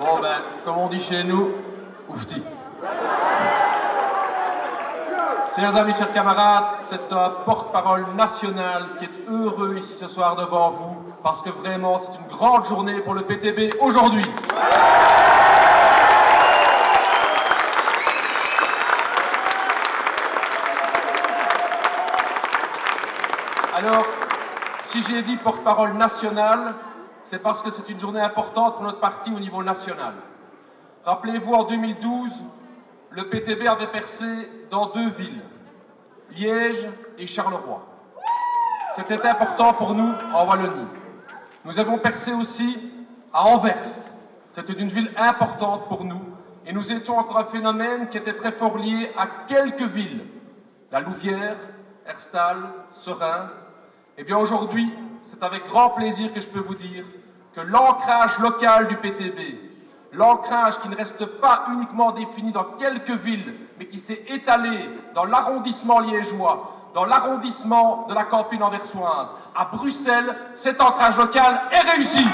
Bon ben, comme on dit chez nous, oufti. Chers amis, chers camarades, c'est un porte-parole national qui est heureux ici ce soir devant vous, parce que vraiment c'est une grande journée pour le PTB aujourd'hui. Alors, si j'ai dit porte-parole national, c'est parce que c'est une journée importante pour notre parti au niveau national. Rappelez-vous, en 2012, le PTB avait percé dans 2 villes, Liège et Charleroi. C'était important pour nous en Wallonie. Nous avons percé aussi à Anvers. C'était une ville importante pour nous. Et nous étions encore un phénomène qui était très fort lié à quelques villes. La Louvière, Herstal, Serein. Eh bien aujourd'hui, c'est avec grand plaisir que je peux vous dire que l'ancrage local du PTB, l'ancrage qui ne reste pas uniquement défini dans quelques villes, mais qui s'est étalé dans l'arrondissement liégeois, dans l'arrondissement de la campagne anversoise, à Bruxelles, cet ancrage local est réussi.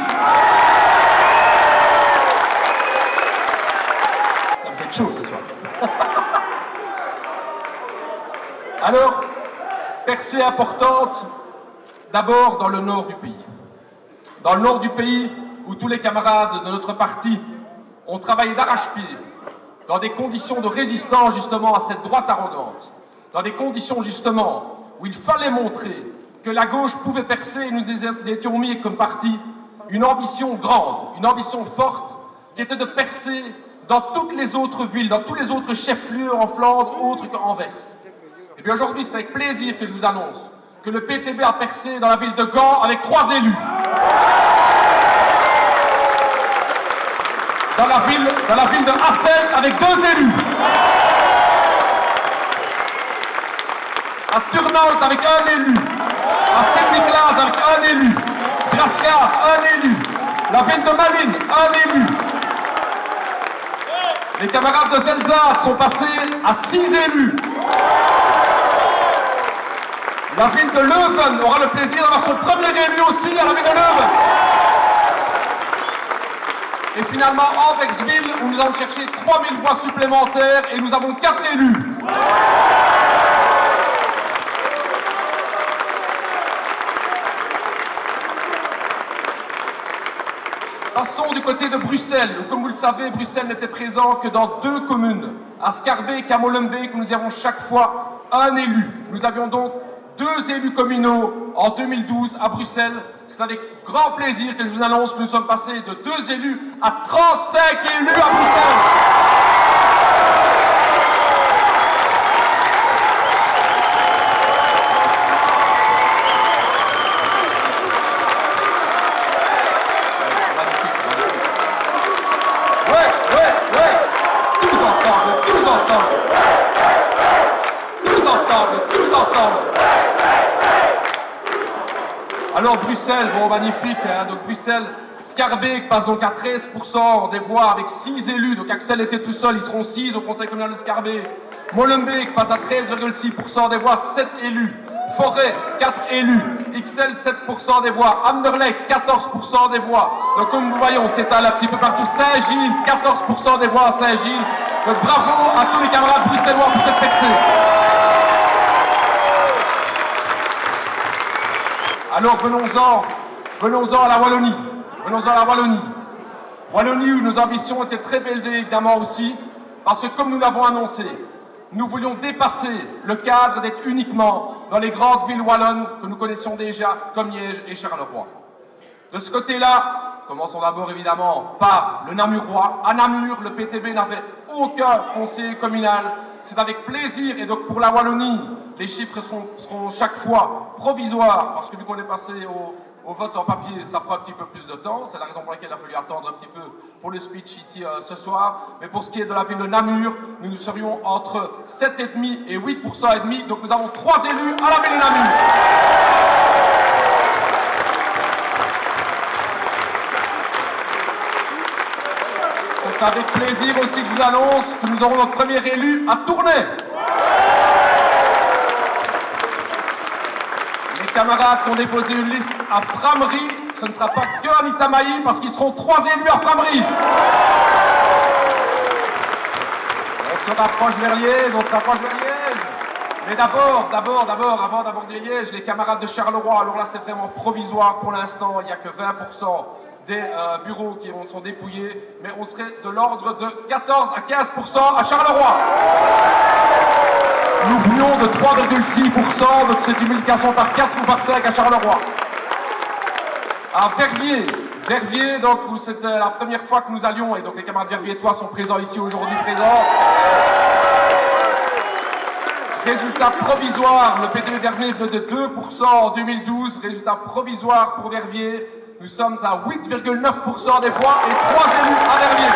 Vous êtes chaud ce soir. Alors, percée importante, d'abord dans le nord du pays. Dans le nord du pays, où tous les camarades de notre parti ont travaillé d'arrache-pied, dans des conditions de résistance justement à cette droite arrogante, dans des conditions justement où il fallait montrer que la gauche pouvait percer, et nous étions mis comme parti une ambition grande, une ambition forte, qui était de percer dans toutes les autres villes, dans tous les autres chefs-lieux en Flandre, autres qu'Anvers. Et bien aujourd'hui, c'est avec plaisir que je vous annonce que le PTB a percé dans la ville de Gand avec 3 élus. Dans la ville de Hasselt avec 2 élus. À Turnhout avec 1 élu. À Saint-Nicolas avec 1 élu. Gracias, 1 élu. La ville de Malines, 1 élu. Les camarades de Zelzate sont passés à 6 élus. La ville de Leuven aura le plaisir d'avoir son premier élu aussi à la ville de Leuven. Et finalement, Anversville, où nous allons chercher 3000 voix supplémentaires et nous avons 4 élus. Passons du côté de Bruxelles, où, comme vous le savez, Bruxelles n'était présent que dans 2 communes, à Schaerbeek et à Molenbeek, où nous avons chaque fois 1 élu. Nous avions donc 2 élus communaux en 2012 à Bruxelles. C'est avec grand plaisir que je vous annonce que nous sommes passés de 2 élus à 35 élus à Bruxelles. Ouais. Tous ensemble. Alors Bruxelles, bon magnifique, hein, donc Bruxelles, Schaerbeek passe donc à 13% des voix avec 6 élus, donc Axel était tout seul, ils seront 6 au conseil communal de Schaerbeek. Molenbeek passe à 13,6% des voix, 7 élus. Forêt, 4 élus. Ixelles, 7% des voix. Anderlecht, 14% des voix. Donc comme nous voyons, on s'étale un petit peu partout. Saint-Gilles, 14% des voix à Saint-Gilles. Donc bravo à tous les camarades bruxellois pour cette percée. Alors venons-en à la Wallonie. Wallonie où nos ambitions étaient très élevées évidemment aussi, parce que comme nous l'avons annoncé, nous voulions dépasser le cadre d'être uniquement dans les grandes villes wallonnes que nous connaissions déjà, comme Liège et Charleroi. De ce côté-là, commençons d'abord évidemment par le Namurois. À Namur, le PTB n'avait aucun conseiller communal. C'est avec plaisir, et donc pour la Wallonie, les chiffres seront chaque fois provisoires, parce que vu qu'on est passé au vote en papier, ça prend un petit peu plus de temps. C'est la raison pour laquelle il a fallu attendre un petit peu pour le speech ici ce soir. Mais pour ce qui est de la ville de Namur, nous serions entre 7,5 et 8% et demi. Donc nous avons 3 élus à la ville de Namur. C'est avec plaisir aussi que je vous annonce que nous aurons notre premier élu à Tournai. Les camarades qui ont déposé une liste à Frameries, ce ne sera pas que Anita Mailly, parce qu'ils seront 3 élus à Frameries. se rapproche vers Liège, on se rapproche vers Liège. Mais d'abord, avant d'aborder Liège, les camarades de Charleroi, alors là c'est vraiment provisoire pour l'instant, il n'y a que 20% des bureaux qui sont dépouillés, mais on serait de l'ordre de 14 à 15% à Charleroi. Nous venions de 3,6%, donc c'est une multiplication par 4 ou par 5 à Charleroi. À Verviers, donc, où c'était la première fois que nous allions, et donc les camarades verviétois sont présents ici aujourd'hui, Résultat provisoire, le PTB Verviers venait de 2% en 2012, résultat provisoire pour Verviers, nous sommes à 8,9% des voix et 3 élus à Verviers.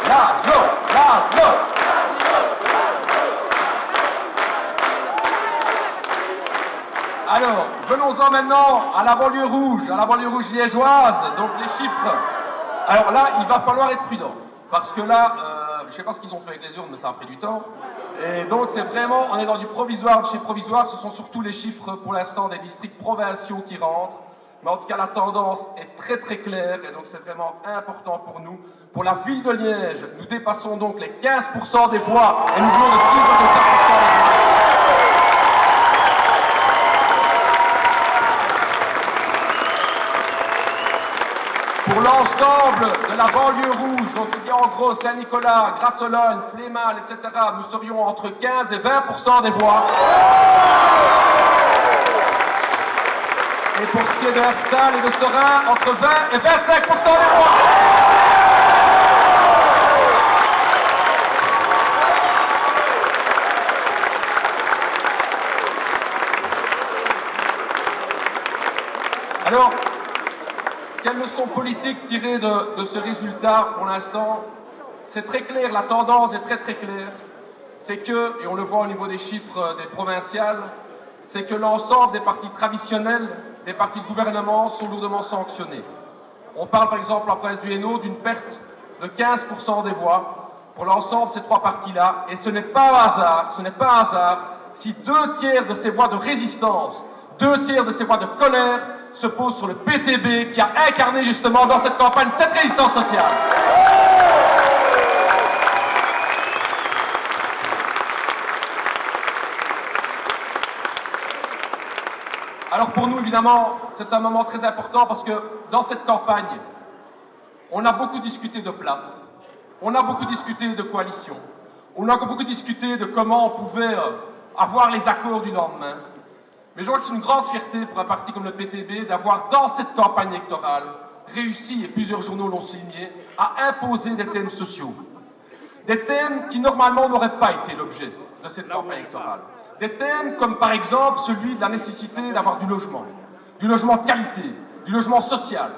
Laszlo. Alors, venons-en maintenant à la banlieue rouge liégeoise, donc les chiffres. Alors là, il va falloir être prudent, parce que là, je ne sais pas ce qu'ils ont fait avec les urnes, mais ça a pris du temps. Et donc c'est vraiment, on est dans du provisoire de chez provisoire, ce sont surtout les chiffres pour l'instant des districts provinciaux qui rentrent. Mais en tout cas, la tendance est très très claire, et donc c'est vraiment important pour nous. Pour la ville de Liège, nous dépassons donc les 15% des voix, et nous venons de 6,4% des voix. Pour l'ensemble de la banlieue rouge, donc je dis en gros Saint-Nicolas, Grasse-Sologne, Flémal, etc., nous serions entre 15 et 20% des voix. Et pour ce qui est de Herstal et de Serein, entre 20 et 25% des voix. Alors, quelles leçons politiques tirées de ce résultat pour l'instant? C'est très clair, la tendance est très très claire. C'est que, et on le voit au niveau des chiffres des provinciales, c'est que l'ensemble des partis traditionnels, des partis de gouvernement sont lourdement sanctionnés. On parle par exemple en presse du Hainaut d'une perte de 15% des voix pour l'ensemble de ces trois partis-là. Et ce n'est pas un hasard si 2/3 de ces voix de résistance, 2/3 de ces voix de colère se posent sur le PTB qui a incarné justement dans cette campagne cette résistance sociale. Alors pour nous, évidemment, c'est un moment très important parce que dans cette campagne, on a beaucoup discuté de place, on a beaucoup discuté de coalition, on a beaucoup discuté de comment on pouvait avoir les accords du lendemain. Mais je crois que c'est une grande fierté pour un parti comme le PTB d'avoir, dans cette campagne électorale, réussi, et plusieurs journaux l'ont signé, à imposer des thèmes sociaux. Des thèmes qui normalement n'auraient pas été l'objet de cette campagne électorale. Des thèmes comme par exemple celui de la nécessité d'avoir du logement de qualité, du logement social,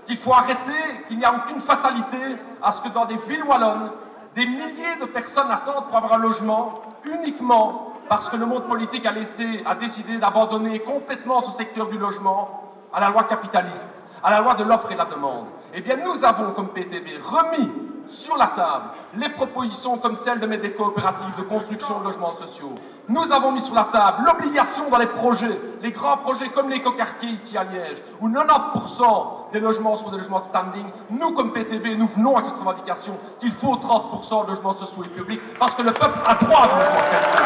qu'il faut arrêter, qu'il n'y a aucune fatalité à ce que dans des villes wallonnes, des milliers de personnes attendent pour avoir un logement uniquement parce que le monde politique a décidé d'abandonner complètement ce secteur du logement à la loi capitaliste, à la loi de l'offre et de la demande. Eh bien, nous avons, comme PTB, remis sur la table les propositions comme celle de mettre des coopératives de construction de logements sociaux. Nous avons mis sur la table l'obligation dans les projets, les grands projets comme l'écoquartier ici à Liège, où 90% des logements sont des logements de standing. Nous, comme PTB, nous venons avec cette revendication qu'il faut 30% de logements sociaux et publics parce que le peuple a droit à des logements de qualité.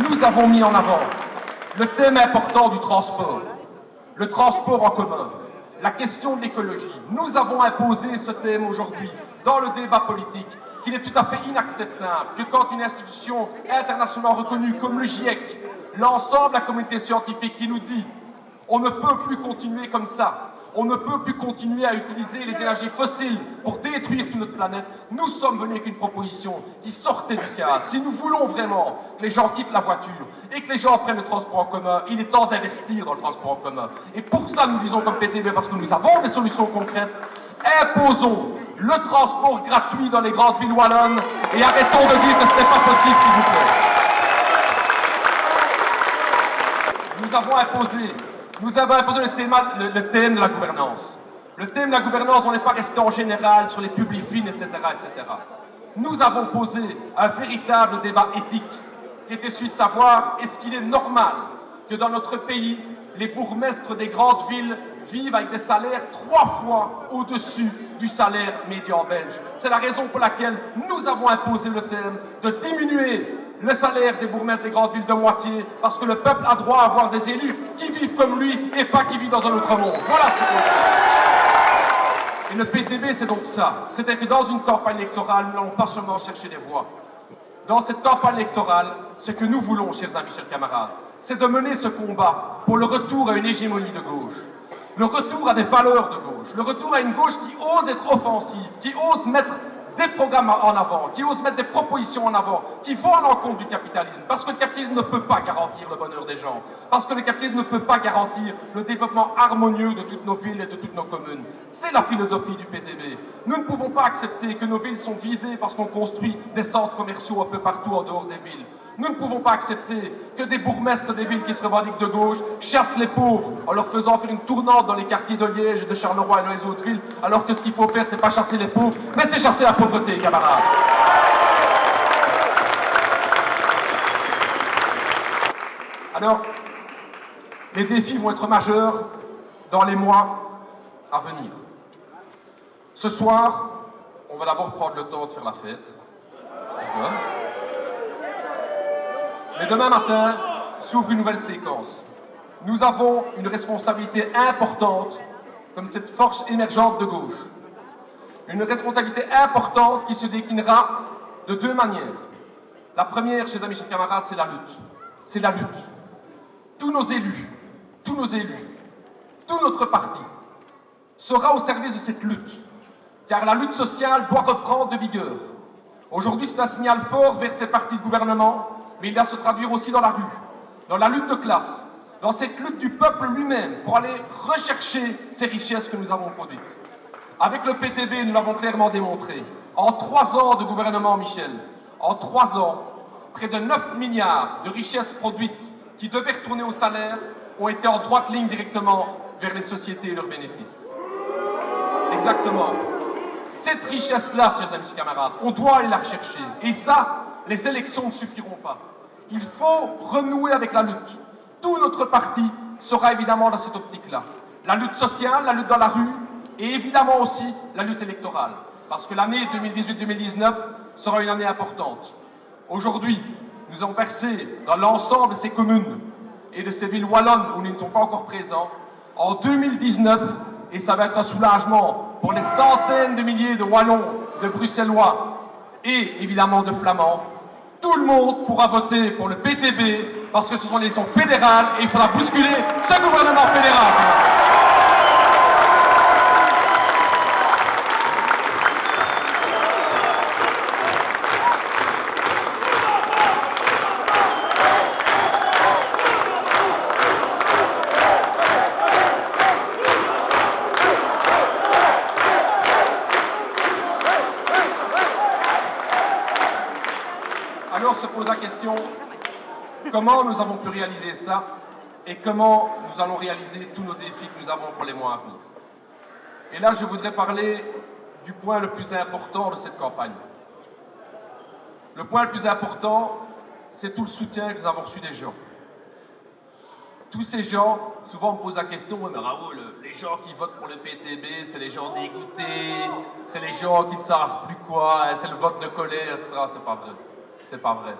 Nous avons mis en avant le thème important du transport, le transport en commun, la question de l'écologie. Nous avons imposé ce thème aujourd'hui dans le débat politique, qu'il est tout à fait inacceptable que quand une institution internationalement reconnue comme le GIEC, l'ensemble de la communauté scientifique qui nous dit on ne peut plus continuer comme ça, on ne peut plus continuer à utiliser les énergies fossiles pour détruire toute notre planète. Nous sommes venus avec une proposition qui sortait du cadre. Si nous voulons vraiment que les gens quittent la voiture et que les gens prennent le transport en commun, il est temps d'investir dans le transport en commun. Et pour ça, nous disons comme PTB, parce que nous avons des solutions concrètes, imposons le transport gratuit dans les grandes villes wallonnes et arrêtons de dire que ce n'est pas possible, s'il vous plaît. Nous avons imposé le thème de la gouvernance. Le thème de la gouvernance, on n'est pas resté en général sur les publics fines, etc., etc. Nous avons posé un véritable débat éthique qui était celui de savoir est-ce qu'il est normal que dans notre pays, les bourgmestres des grandes villes vivent avec des salaires 3 fois au-dessus du salaire médian belge. C'est la raison pour laquelle nous avons imposé le thème de diminuer le salaire des bourgmestres des grandes villes de moitié, parce que le peuple a droit à avoir des élus qui vivent comme lui et pas qui vivent dans un autre monde. Voilà ce qu'on veut. Et le PTB, c'est donc ça. C'est-à-dire que dans une campagne électorale, nous n'allons pas seulement chercher des voix. Dans cette campagne électorale, ce que nous voulons, chers amis, chers camarades, c'est de mener ce combat pour le retour à une hégémonie de gauche, le retour à des valeurs de gauche, le retour à une gauche qui ose être offensive, qui ose mettre des programmes en avant, qui ose mettre des propositions en avant, qui vont à l'encontre du capitalisme, parce que le capitalisme ne peut pas garantir le bonheur des gens, parce que le capitalisme ne peut pas garantir le développement harmonieux de toutes nos villes et de toutes nos communes. C'est la philosophie du PTB. Nous ne pouvons pas accepter que nos villes sont vidées parce qu'on construit des centres commerciaux un peu partout en dehors des villes. Nous ne pouvons pas accepter que des bourgmestres des villes qui se revendiquent de gauche chassent les pauvres en leur faisant faire une tournante dans les quartiers de Liège et de Charleroi et dans les autres villes, alors que ce qu'il faut faire, c'est pas chasser les pauvres, mais c'est chasser la pauvreté, camarades. Alors, les défis vont être majeurs dans les mois à venir. Ce soir, on va d'abord prendre le temps de faire la fête. D'accord ? Mais demain matin s'ouvre une nouvelle séquence. Nous avons une responsabilité importante comme cette force émergente de gauche. Une responsabilité importante qui se déclinera de 2 manières. La première, chers amis, chers camarades, c'est la lutte. C'est la lutte. Tous nos élus, tout notre parti sera au service de cette lutte. Car la lutte sociale doit reprendre de vigueur. Aujourd'hui, c'est un signal fort vers ces partis de gouvernement, mais il va se traduire aussi dans la rue, dans la lutte de classe, dans cette lutte du peuple lui-même pour aller rechercher ces richesses que nous avons produites. Avec le PTB, nous l'avons clairement démontré. En 3 ans de gouvernement Michel, en 3 ans, près de 9 milliards de richesses produites qui devaient retourner au salaire ont été en droite ligne directement vers les sociétés et leurs bénéfices. Exactement. Cette richesse-là, chers amis et camarades, on doit aller la rechercher. Et ça, les élections ne suffiront pas. Il faut renouer avec la lutte. Tout notre parti sera évidemment dans cette optique-là. La lutte sociale, la lutte dans la rue, et évidemment aussi la lutte électorale. Parce que l'année 2018-2019 sera une année importante. Aujourd'hui, nous avons versé dans l'ensemble de ces communes et de ces villes wallonnes où nous ne sommes pas encore présents, en 2019, et ça va être un soulagement pour les centaines de milliers de Wallons, de Bruxellois et évidemment de Flamands, tout le monde pourra voter pour le PTB parce que ce sont les élections fédérales et il faudra bousculer ce gouvernement fédéral. Alors se pose la question, comment nous avons pu réaliser ça et comment nous allons réaliser tous nos défis que nous avons pour les mois à venir. Et là, je voudrais parler du point le plus important de cette campagne. Le point le plus important, c'est tout le soutien que nous avons reçu des gens. Tous ces gens, souvent on me pose la question, mais Raoul, les gens qui votent pour le PTB, c'est les gens dégoûtés, c'est les gens qui ne savent plus quoi, c'est le vote de colère, etc. C'est pas vrai. C'est pas vrai.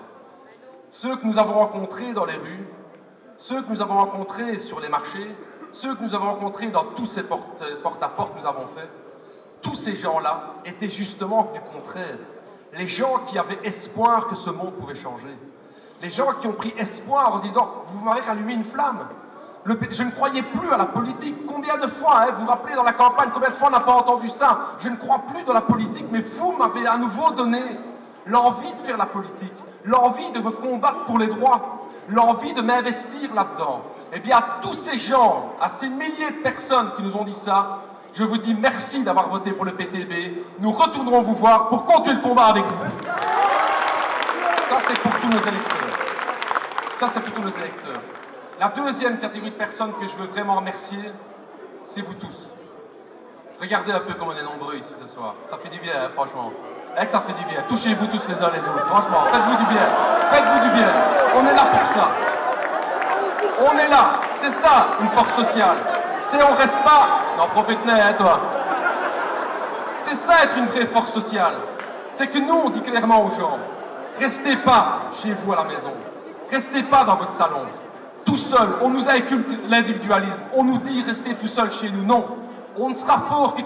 Ceux que nous avons rencontrés dans les rues, ceux que nous avons rencontrés sur les marchés, ceux que nous avons rencontrés dans tous ces porte-à-porte que nous avons fait, tous ces gens-là étaient justement du contraire. Les gens qui avaient espoir que ce monde pouvait changer. Les gens qui ont pris espoir en se disant « vous m'avez rallumé une flamme ». Je ne croyais plus à la politique. Combien de fois, vous vous rappelez dans la campagne, combien de fois on n'a pas entendu ça? Je ne crois plus dans la politique, mais vous m'avez à nouveau donné l'envie de faire la politique, l'envie de me combattre pour les droits, l'envie de m'investir là-dedans. Eh bien, à tous ces gens, à ces milliers de personnes qui nous ont dit ça, je vous dis merci d'avoir voté pour le PTB. Nous retournerons vous voir pour continuer le combat avec vous. Ça, c'est pour tous nos électeurs. Ça, c'est pour tous nos électeurs. La deuxième catégorie de personnes que je veux vraiment remercier, c'est vous tous. Regardez un peu comme on est nombreux ici ce soir. Ça fait du bien, hein, franchement. Que ça fait du bien. Touchez-vous tous les uns les autres. Franchement, faites-vous du bien. Faites-vous du bien. On est là pour ça. On est là. C'est ça, une force sociale. C'est on reste pas... Non, profite-ne, hein, toi. C'est ça, être une vraie force sociale. C'est que nous, on dit clairement aux gens, restez pas chez vous à la maison. Restez pas dans votre salon. Tout seul. On nous inculque l'individualisme. On nous dit, restez tout seul chez nous. Non. On ne sera fort que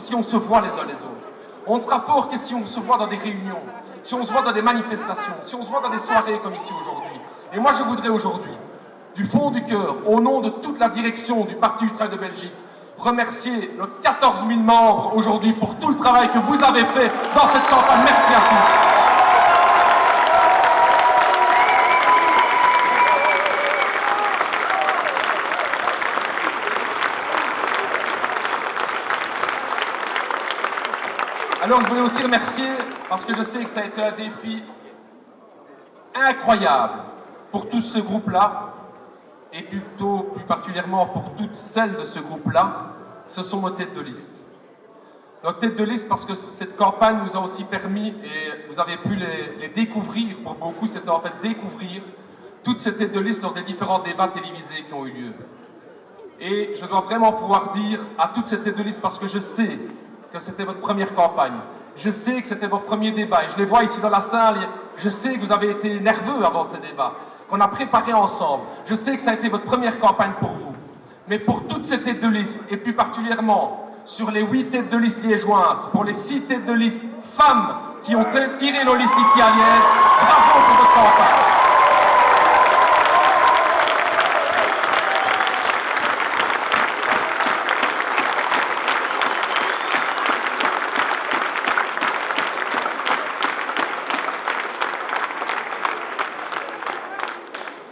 si on se voit les uns les autres. On ne sera fort que si on se voit dans des réunions, si on se voit dans des manifestations, si on se voit dans des soirées comme ici aujourd'hui. Et moi, je voudrais aujourd'hui, du fond du cœur, au nom de toute la direction du Parti ultra de Belgique, remercier nos 14 000 membres aujourd'hui pour tout le travail que vous avez fait dans cette campagne. Merci à tous. Alors je voulais aussi remercier, parce que je sais que ça a été un défi incroyable pour tout ce groupe-là, et plutôt plus particulièrement pour toutes celles de ce groupe-là, ce sont nos têtes de liste. Nos têtes de liste parce que cette campagne nous a aussi permis, et vous avez pu les découvrir, pour beaucoup c'était en fait découvrir toutes ces têtes de liste lors des différents débats télévisés qui ont eu lieu. Et je dois vraiment pouvoir dire à toutes ces têtes de liste, parce que je sais que c'était votre première campagne. Je sais que c'était votre premier débat et je les vois ici dans la salle. Je sais que vous avez été nerveux avant ces débats, qu'on a préparé ensemble. Je sais que ça a été votre première campagne pour vous. Mais pour toutes ces têtes de liste, et plus particulièrement sur les 8 têtes de liste liégeoises, pour les 6 têtes de liste femmes qui ont tiré nos listes ici à Liège, bravo pour votre campagne.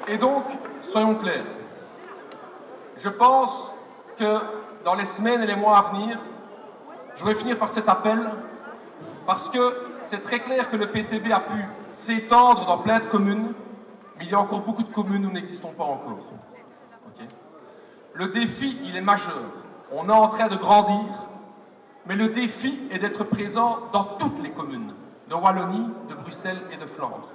Et donc, soyons clairs, je pense que dans les semaines et les mois à venir, je vais finir par cet appel, parce que c'est très clair que le PTB a pu s'étendre dans plein de communes, mais il y a encore beaucoup de communes où nous n'existons pas encore. Okay. Le défi, il est majeur. On est en train de grandir, mais le défi est d'être présent dans toutes les communes, de Wallonie, de Bruxelles et de Flandre.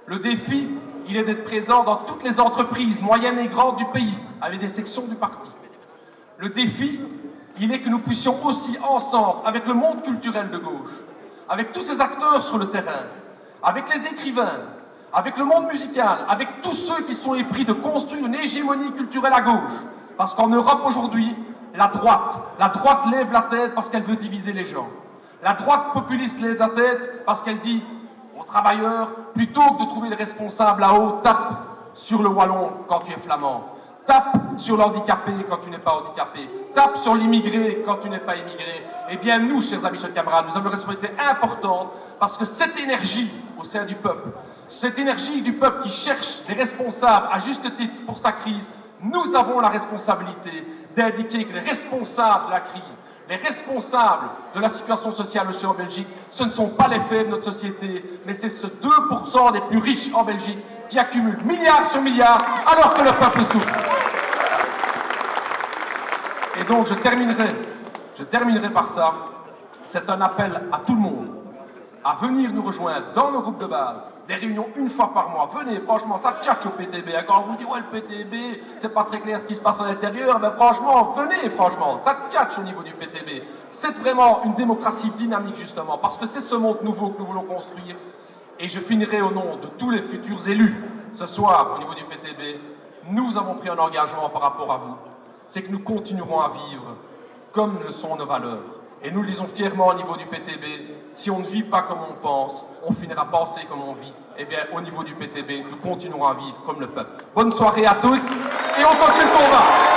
Le défi, il est d'être présent dans toutes les entreprises moyennes et grandes du pays, avec des sections du parti. Le défi, il est que nous puissions aussi ensemble, avec le monde culturel de gauche, avec tous ces acteurs sur le terrain, avec les écrivains, avec le monde musical, avec tous ceux qui sont épris de construire une hégémonie culturelle à gauche. Parce qu'en Europe aujourd'hui, la droite lève la tête parce qu'elle veut diviser les gens. La droite populiste lève la tête parce qu'elle dit aux travailleurs, plutôt que de trouver le responsable là-haut, tape sur le wallon quand tu es flamand, tape sur l'handicapé quand tu n'es pas handicapé, tape sur l'immigré quand tu n'es pas immigré. Eh bien nous, chers amis, chers camarades, nous avons une responsabilité importante parce que cette énergie au sein du peuple, cette énergie du peuple qui cherche des responsables à juste titre pour sa crise, nous avons la responsabilité d'indiquer que les responsables de la crise, les responsables de la situation sociale aussi en Belgique, ce ne sont pas les faibles de notre société, mais c'est ce 2% des plus riches en Belgique qui accumulent milliards sur milliards alors que le peuple souffre. Et donc je terminerai par ça. C'est un appel à tout le monde à venir nous rejoindre dans nos groupes de base, des réunions une fois par mois. Venez, franchement, ça tchatche au PTB. Quand on vous dit, ouais, le PTB, c'est pas très clair ce qui se passe à l'intérieur, mais franchement, venez, franchement, ça tchatche au niveau du PTB. C'est vraiment une démocratie dynamique, justement, parce que c'est ce monde nouveau que nous voulons construire. Et je finirai au nom de tous les futurs élus, ce soir, au niveau du PTB, nous avons pris un engagement par rapport à vous. C'est que nous continuerons à vivre comme le sont nos valeurs. Et nous le disons fièrement au niveau du PTB, si on ne vit pas comme on pense, on finira à penser comme on vit. Eh bien, au niveau du PTB, nous continuerons à vivre comme le peuple. Bonne soirée à tous et on continue le combat.